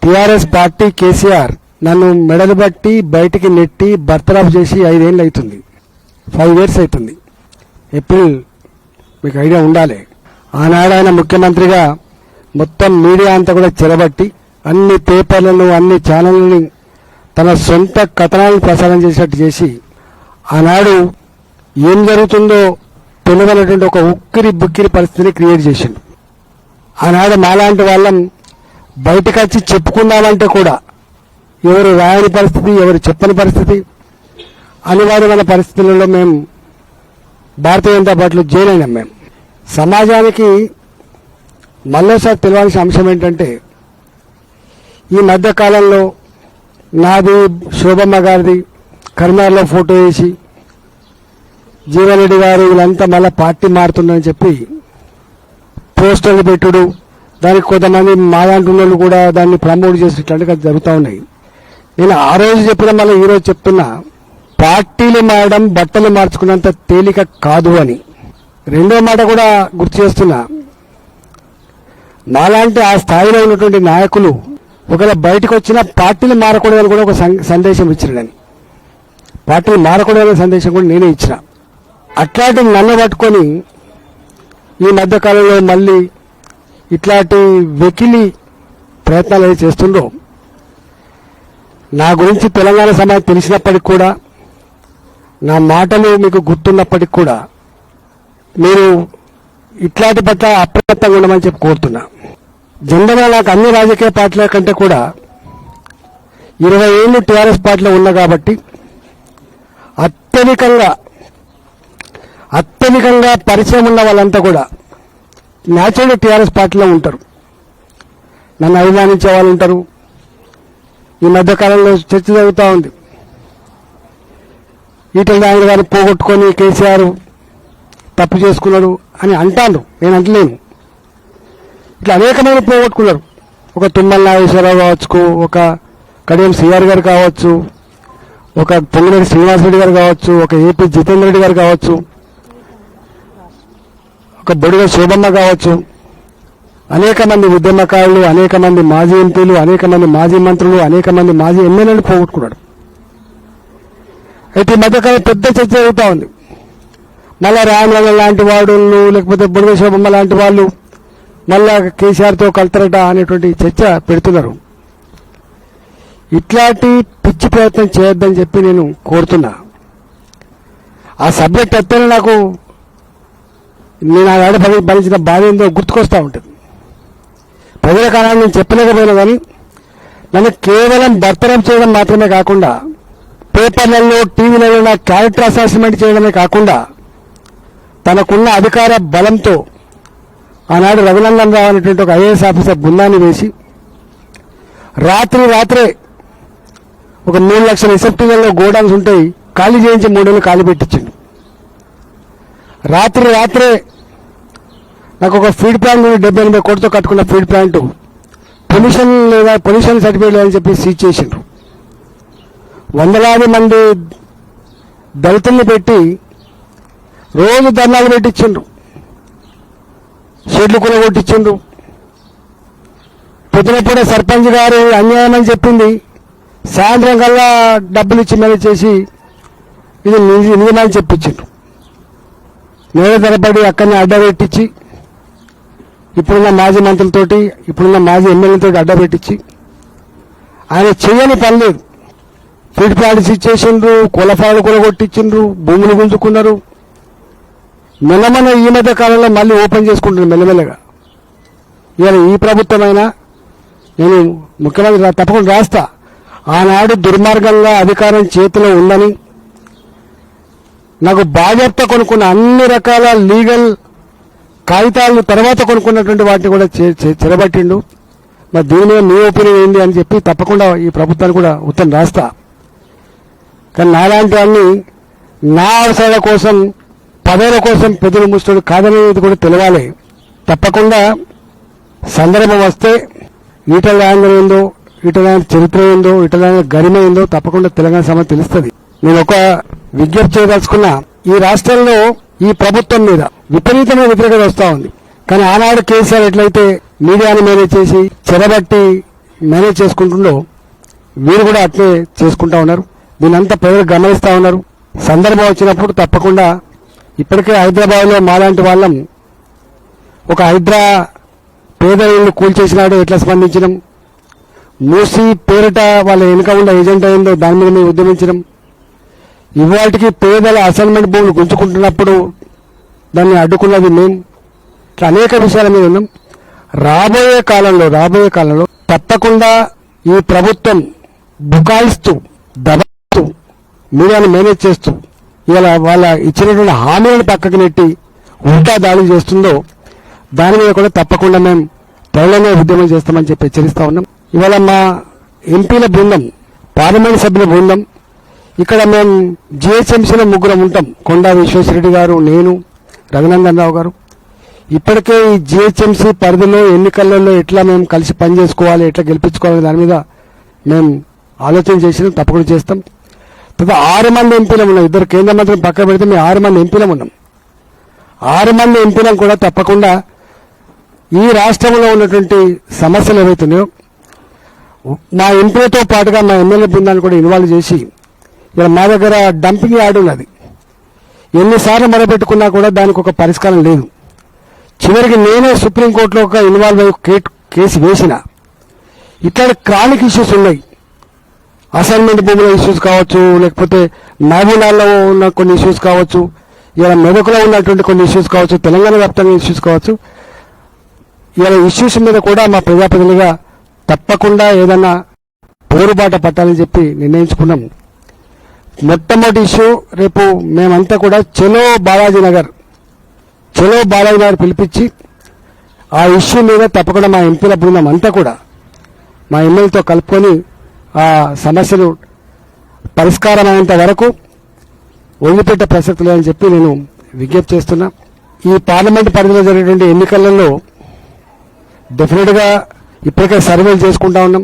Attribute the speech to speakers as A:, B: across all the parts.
A: TRS party KCR నన్ను మెడలు బట్టి బయటికి నెట్టి బర్తరఫ్ చేసి 5 ఏళ్ళు అవుతుంది, 5 years అవుతుంది. ఏప్రిల్ మీకు ఐడియా ఉండాలి. ఆనాడు ఆయన ముఖ్యమంత్రిగా మొత్తం మీడియా అంతా కూడా చెరబట్టి అన్ని పేపర్లను అన్ని ఛానళ్ళని తన సొంత కథనాలను ప్రసారం చేసేటట్టు చేసి ఆనాడు ఏం జరుగుతుందో తెలియనటువంటి ఒక ఉక్కిరి బుక్కిరి పరిస్థితిని క్రియేట్ చేసిండు. ఆనాడు మాలాంటి వాళ్ళం బయటకు వచ్చి చెప్పుకుందామంటే కూడా ఎవరు రాయని పరిస్థితి, ఎవరు చెప్పని పరిస్థితి, అనివార్యమైన పరిస్థితులలో మేము భారతీయ జనతా పార్టీలో జాయిన్ అయినాం. మేము సమాజానికి మళ్ళీసారి తెలియాల్సిన అంశం ఏంటంటే ఈ మధ్యకాలంలో నాది శోభమ్మ గారిది కరీంనగర్లో ఫోటో వేసి జీవన్ రెడ్డి గారు వీళ్ళంతా మళ్ళీ పార్టీ మారుతుందని చెప్పి పోస్టర్లు పెట్టుడు, దానికి కొంతమంది మాలాంటి వాళ్ళు కూడా దాన్ని ప్రమోట్ చేసి ఇట్లాంటివి జరుగుతూ ఉన్నాయి. నేను ఆ రోజు చెప్పిన మళ్ళీ ఈ రోజు చెప్తున్నా, పార్టీలు మారడం బట్టలు మార్చుకున్నంత తేలిక కాదు అని. రెండో మాట కూడా గుర్తు చేస్తున్నా, నాలాంటి ఆ స్థాయిలో ఉన్నటువంటి నాయకులు ఒకవేళ బయటకు వచ్చినా పార్టీలు మారకూడదని కూడా ఒక సందేశం ఇచ్చినాడని, పార్టీలు మారకూడదనే సందేశం కూడా నేనే ఇచ్చిన. అట్లాంటి నన్ను పట్టుకొని ఈ మధ్యకాలంలో మళ్ళీ ఇట్లాంటి వెకిలి ప్రయత్నాలు ఏవి చేస్తుండో, నా గురించి తెలంగాణ సమాజం తెలిసినప్పటికి కూడా, నా మాటలు మీకు గుర్తున్నప్పటికి కూడా మీరు ఇట్లాంటి పట్ల అప్రమత్తంగా ఉండమని చెప్పి కోరుతున్నా. జనరల్గా నాకు అన్ని రాజకీయ పార్టీల కంటే కూడా 20 ఏళ్ళు టీఆర్ఎస్ పార్టీలో ఉన్నా కాబట్టి అత్యధికంగా పరిచయం ఉన్న వాళ్ళంతా కూడా న్యాచురల్ టీఆర్ఎస్ పార్టీలో ఉంటారు. నన్ను అభిమానించే వాళ్ళు ఉంటారు. ఈ మధ్యకాలంలో చర్చ జరుగుతూ ఉంది, ఈటెల రాజేంద్ర గారిని పోగొట్టుకొని కేసీఆర్ తప్పు చేసుకున్నాడు అని అంటాను. నేను అంటలేను. ఇట్లా అనేకమైన పోగొట్టుకున్నారు. ఒక తుమ్మల నాగేశ్వరరావు కావచ్చు, ఒక కడియం సిఆర్ గారు కావచ్చు, ఒక పొంగిరెడ్డి శ్రీనివాసరెడ్డి గారు కావచ్చు, ఒక ఏపీ జితేందర్ రెడ్డి గారు కావచ్చు, ఒక బొడిగ శోభమ్మ కావచ్చు, అనేక మంది ఉద్యమకారులు, అనేక మంది మాజీ ఎంపీలు, అనేక మంది మాజీ మంత్రులు, అనేక మంది మాజీ ఎమ్మెల్యేలు పోగొట్టుకున్నాడు. అయితే ఈ మధ్యకాలం పెద్ద చర్చ జరుగుతూ ఉంది. మళ్ళా రామరాజు లాంటి వాడు లేకపోతే బొడిగ శోభమ్మ లాంటి వాళ్ళు మళ్ళా కేసీఆర్తో కలుతారట అనేటువంటి చర్చ పెడుతున్నారు. ఇట్లాంటి పిచ్చి ప్రయత్నం చేయొద్దని చెప్పి నేను కోరుతున్నా. ఆ సబ్జెక్ట్ ఎత్తేనే నాకు నేను ఆడ భరించిన బాధ ఏందో గుర్తుకొస్తూ ఉంటుంది. ప్రజల కాలాన్ని నేను చెప్పలేకపోయినా కానీ నన్ను కేవలం బర్తరఫ్ చేయడం మాత్రమే కాకుండా పేపర్లలో టీవీలలో నా క్యారెక్టర్ అసాసిమెంట్ చేయడమే కాకుండా తనకున్న అధికార బలంతో ఆనాడు రఘునందన్ రావు అనేటువంటి ఒక ఐఏఎస్ ఆఫీసర్ బృందాన్ని వేసి రాత్రే ఒక 3 లక్షల ఎసెప్టికల్లో గోడౌన్స్ ఉంటాయి, ఖాళీ చేయించి 3 ఏళ్ళు ఖాళీ పెట్టించిండు. రాత్రే నాకు ఒక ఫీడ్ ప్లాంట్ 78 కోట్లతో కట్టుకున్న ఫీడ్ ప్లాంట్ పొల్యూషన్ సర్టిఫికేట్ లేదని చెప్పి సీజ్ చేసిండ్రు. వందలాది మంది దళితుల్ని పెట్టి రోజు ధర్నాలు పెట్టించిండ్రు, షెడ్లు కూడా కొట్టించిండ్రు. పొద్దునప్పుడే సర్పంచ్ గారు అన్యాయం అని చెప్పింది, సాయంత్రం కల్లా డబ్బులు ఇచ్చి మేనేజ్ చేసి ఇది నిజమని చెప్పించిండ్రు. నేనే తరబడి అక్కడనే అడ్డ పెట్టించి ఇప్పుడున్న మాజీ మంత్రులతోటి, ఇప్పుడున్న మాజీ ఎమ్మెల్యేలతో అడ్డ పెట్టించి ఆయన చెయ్యని పని లేదు. ఫీడ్ ప్లాంట్స్ ఇచ్చేసిండ్రు, కులఫాలు కూడా కొట్టించిండ్రు, భూములు గుంజుకున్నారు. మెల్లమన్న ఈ మధ్య కాలంలో మళ్ళీ ఓపెన్ చేసుకుంటున్నారు మెల్లమెల్లగా. ఇవాళ ఈ ప్రభుత్వమైనా నేను ముఖ్యమంత్రి తప్పకుండా రాస్తా, ఆనాడు దుర్మార్గంగా అధికారం చేతిలో ఉందని నాకు బాధ్యత కొనుక్కున్న అన్ని రకాల లీగల్ కాగితాలను తర్వాత కొనుక్కున్నటువంటి వాటిని కూడా చెరబట్టిండు. మరి దీని మీద మీ ఒపీనియన్ ఏంటి అని చెప్పి తప్పకుండా ఈ ప్రభుత్వాన్ని కూడా ఉత్తరం రాస్తా. కానీ నాలాంటి అన్ని నా అవసరాల కోసం, పదవుల కోసం పెద్దలు ముస్తాడు కాదనేది కూడా తెలవాలి. తప్పకుండా సందర్భం వస్తే ఈటల రాజేంద్ర ఏందో, ఈటల చరిత్ర ఏందో, ఈటల గరిమ ఏందో తప్పకుండా తెలంగాణ సమాజం తెలుస్తుంది. నేను ఒక విజ్ఞప్తి చేయదలుచుకున్నా, ఈ రాష్ట్రంలో ఈ ప్రభుత్వం మీద విపరీతమైన వ్యతిరేకత వస్తూ ఉంది. కానీ ఆనాడు కేసీఆర్ ఎట్లయితే మీడియాను మేనేజ్ చేసి చెరబట్టి మేనేజ్ చేసుకుంటుండో వీరు కూడా అట్లే చేసుకుంటా ఉన్నారు. దీనంతా ప్రజలు గమనిస్తూ ఉన్నారు. సందర్భం వచ్చినప్పుడు తప్పకుండా ఇప్పటికే హైదరాబాద్లో మాలాంటి వాళ్ళం ఒక హైడ్రా పేద ఇళ్ళు కూల్చేసినాడు ఎట్లా స్పందించడం, మూసి పేరిట వాళ్ళ వెనుక ఉన్న ఏజెంట్ అయిందో దాని మీద మేము ఉద్యమించడం, ఇవాటికి పేదల అసైన్మెంట్ భూములు గుంజుకుంటున్నప్పుడు దాన్ని అడ్డుకున్నది మేము. ఇట్లా అనేక విషయాల మీద ఉన్నాం. రాబోయే కాలంలో తప్పకుండా ఈ ప్రభుత్వం బుకాయిస్తూ దబాయిస్తూ మీడియాను మేనేజ్ చేస్తూ ఇవాళ వాళ్ళ ఇచ్చినటువంటి హామీలను పక్కకు నెట్టి ఉల్టా దాడులు చేస్తుందో దాని మీద కూడా తప్పకుండా మేము త్వరలోనే ఉద్యమం చేస్తామని చెప్పి హెచ్చరిస్తా ఉన్నాం. ఇవాళ మా ఎంపీల బృందం, పార్లమెంట్ సభ్యుల బృందం ఇక్కడ మేము జిహెచ్ఎంసీలో ముగ్గురం ఉంటాం. కొండా విశ్వేశ్వరరెడ్డి గారు, నేను, రఘునందన్ రావు గారు. ఇప్పటికే ఈ జిహెచ్ఎంసీ పరిధిలో ఎన్నికలలో ఎట్లా మేము కలిసి పనిచేసుకోవాలి, ఎట్లా గెలిపించుకోవాలి దాని మీద మేము ఆలోచన చేసినాం. తప్పకుండా చేస్తాం. తర్వాత 6 మంది ఎంపీలం ఉన్నాం. 2 కేంద్ర మంత్రులు పక్కన పెడితే మేము 6 మంది ఎంపీలం ఉన్నాం. 6 మంది ఎంపీలం కూడా తప్పకుండా ఈ రాష్ట్రంలో ఉన్నటువంటి సమస్యలు ఏవైతున్నాయో మా ఎంపీలతో పాటుగా మా ఎమ్మెల్యే బృందాన్ని కూడా ఇన్వాల్వ్ చేసి ఇలా మా దగ్గర డంపింగ్ యార్డ్ ఉన్నది. ఎన్నిసార్లు మొదలుపెట్టుకున్నా కూడా దానికి ఒక పరిష్కారం లేదు. చివరికి నేనే సుప్రీంకోర్టులో ఒక ఇన్వాల్వ్ అయ్యి కేసు వేసిన. ఇక్కడ క్రానిక్ ఇష్యూస్ ఉన్నాయి. అసైన్మెంట్ భూముల ఇష్యూస్ కావచ్చు, లేకపోతే మహబూబ్నగర్లో ఉన్న కొన్ని ఇష్యూస్ కావచ్చు, ఇలా మెదకులో ఉన్నటువంటి కొన్ని ఇష్యూస్ కావచ్చు, తెలంగాణ వ్యాప్తంగా ఇష్యూస్ కావచ్చు. ఇలా ఇష్యూస్ మీద కూడా మా ప్రజాప్రతినిధిగా తప్పకుండా ఏదన్నా పోరుబాట పట్టాలని చెప్పి నిర్ణయించుకున్నాం. మొట్టమొదటి ఇష్యూ రేపు మేమంతా కూడా చలో బాలాజీ నగర్ పిలిపించి ఆ ఇష్యూ మీద తప్పకుండా మా ఎంపీల బృందం అంతా కూడా మా ఎమ్మెల్యేతో కలుపుకొని ఆ సమస్యలు పరిష్కారం అయ్యేంత వరకు వదిలిపెట్టే ప్రసక్తి లేదని చెప్పి నేను విజ్ఞప్తి చేస్తున్నా. ఈ పార్లమెంట్ పరిధిలో జరిగేటువంటి ఎన్నికలలో డెఫినెట్గా ఇప్పటికే సర్వేలు చేసుకుంటా ఉన్నాం.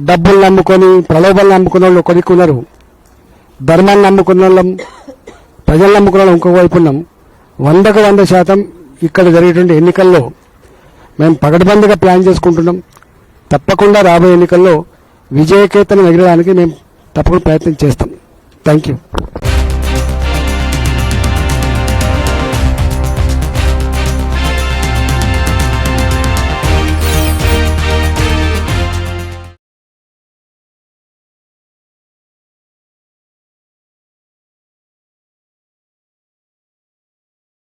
A: డబ్బులు నమ్ముకొని, ప్రలోభాలు నమ్ముకున్న వాళ్ళు ఒకరికి ఉన్నారు, ధర్మాన్ని నమ్ముకున్న వాళ్ళం, ప్రజలు నమ్ముకున్న వాళ్ళు ఇంకొక వైపు ఉన్నాం. 100కు 100% ఇక్కడ జరిగేటువంటి ఎన్నికల్లో మేము పగడ్బందీగా ప్లాన్ చేసుకుంటున్నాం. తప్పకుండా రాబోయే ఎన్నికల్లో విజయకేతనం ఎగరడానికి మేము తప్పకుండా ప్రయత్నం చేస్తాం. Thank you.